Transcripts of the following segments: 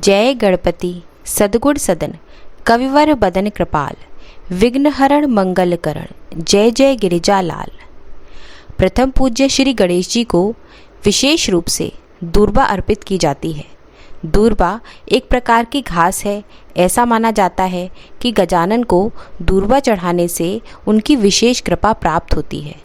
जय गणपति सद्गुण सदन कविवर बदन कृपाल विघ्नहरण मंगलकरण जय जय गिरिजा लाल। प्रथम पूज्य श्री गणेश जी को विशेष रूप से दूर्बा अर्पित की जाती है। दूर्बा एक प्रकार की घास है। ऐसा माना जाता है कि गजानन को दूर्बा चढ़ाने से उनकी विशेष कृपा प्राप्त होती है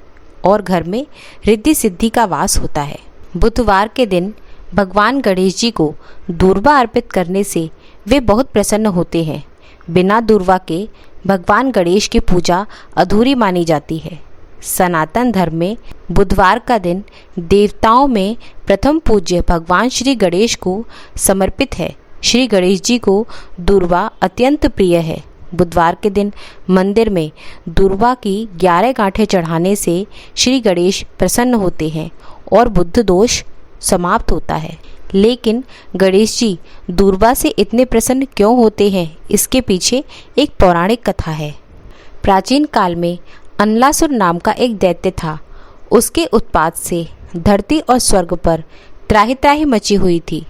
और घर में रिद्धि सिद्धि का वास होता है। बुधवार के दिन भगवान गणेश जी को दूर्बा अर्पित करने से वे बहुत प्रसन्न होते हैं। बिना दूर्बा के भगवान गणेश की पूजा अधूरी मानी जाती है। सनातन धर्म में बुधवार का दिन देवताओं में प्रथम पूज्य भगवान श्री गणेश को समर्पित है। श्री गणेश जी को दूर्बा अत्यंत प्रिय है। बुधवार के दिन मंदिर में दूर्बा की 11 गांठें चढ़ाने से श्री गणेश प्रसन्न होते हैं और बुद्ध दोष समाप्त होता है। लेकिन गणेश जी दूर्बा से इतने प्रसन्न क्यों होते हैं, इसके पीछे एक पौराणिक कथा है। प्राचीन काल में अनलासुर नाम का एक दैत्य था। उसके उत्पात से धरती और स्वर्ग पर त्राहि त्राहि मची हुई थी।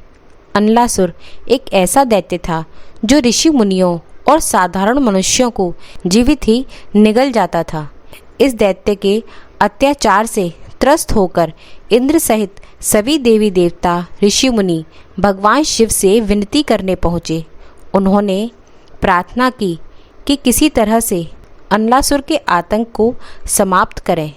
अनलासुर एक ऐसा दैत्य था जो ऋषि मुनियों और साधारण मनुष्यों को जीवित ही निगल जाता था। इस दैत्य के अत्याचार से त्रस्त होकर इंद्र सहित सभी देवी देवता ऋषि मुनि भगवान शिव से विनती करने पहुँचे। उन्होंने प्रार्थना की कि किसी तरह से अनलासुर के आतंक को समाप्त करें।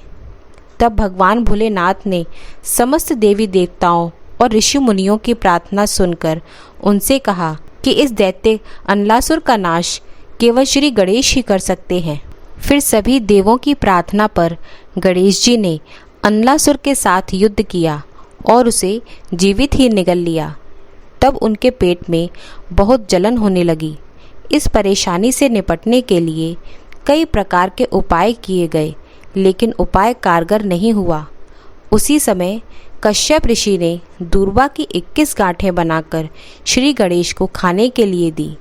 तब भगवान भोलेनाथ ने समस्त देवी देवताओं और ऋषि मुनियों की प्रार्थना सुनकर उनसे कहा कि इस दैत्य अनलासुर का नाश केवल श्री गणेश ही कर सकते हैं। फिर सभी देवों की प्रार्थना पर गणेश जी ने अनलासुर के साथ युद्ध किया और उसे जीवित ही निगल लिया। तब उनके पेट में बहुत जलन होने लगी। इस परेशानी से निपटने के लिए कई प्रकार के उपाय किए गए, लेकिन उपाय कारगर नहीं हुआ। उसी समय कश्यप ऋषि ने दूर्बा की 21 गांठें बनाकर श्री गणेश को खाने के लिए दी।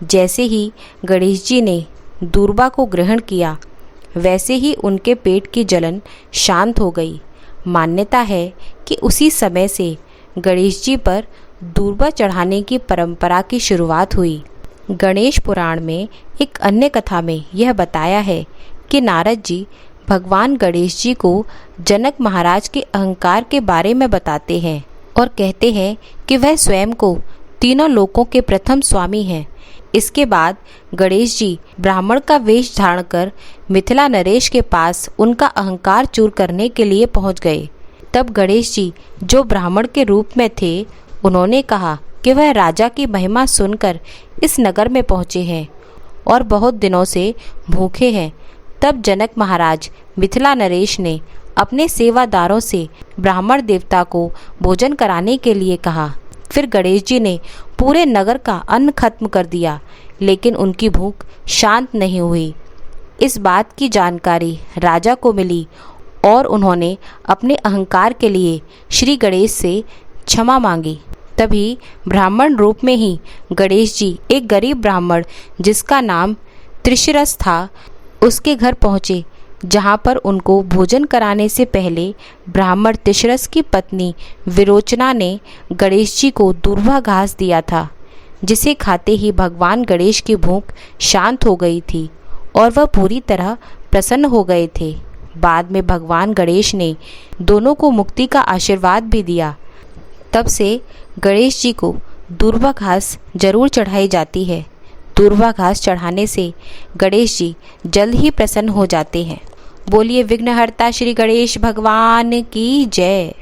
जैसे ही गणेश जी ने दूर्बा को ग्रहण किया, वैसे ही उनके पेट की जलन शांत हो गई। मान्यता है कि उसी समय से गणेश जी पर दूर्बा चढ़ाने की परंपरा की शुरुआत हुई। गणेश पुराण में एक अन्य कथा में यह बताया है कि नारद जी भगवान गणेश जी को जनक महाराज के अहंकार के बारे में बताते हैं और कहते हैं कि वह स्वयं को तीनों लोकों के प्रथम स्वामी हैं। इसके बाद गणेश जी ब्राह्मण का वेश धारण कर मिथिला नरेश के पास उनका अहंकार चूर करने के लिए पहुंच गए। तब गणेश जी जो ब्राह्मण के रूप में थे, उन्होंने कहा कि वह राजा की महिमा सुनकर इस नगर में पहुँचे हैं और बहुत दिनों से भूखे हैं। तब जनक महाराज मिथिला नरेश ने अपने सेवादारों से ब्राह्मण देवता को भोजन कराने के लिए कहा। फिर गणेश जी ने पूरे नगर का अन्न खत्म कर दिया, लेकिन उनकी भूख शांत नहीं हुई। इस बात की जानकारी राजा को मिली और उन्होंने अपने अहंकार के लिए श्री गणेश से क्षमा मांगी। तभी ब्राह्मण रूप में ही गणेश जी एक गरीब ब्राह्मण जिसका नाम त्रिशरस था, उसके घर पहुँचे, जहाँ पर उनको भोजन कराने से पहले ब्राह्मण त्रिशरस की पत्नी विरोचना ने गणेश जी को दूर्बा घास दिया था, जिसे खाते ही भगवान गणेश की भूख शांत हो गई थी और वह पूरी तरह प्रसन्न हो गए थे। बाद में भगवान गणेश ने दोनों को मुक्ति का आशीर्वाद भी दिया। तब से गणेश जी को दूर्बा घास जरूर चढ़ाई जाती है। दूर्बा घास चढ़ाने से गणेश जी जल्द ही प्रसन्न हो जाते हैं। बोलिए विघ्नहर्ता श्री गणेश भगवान की जय।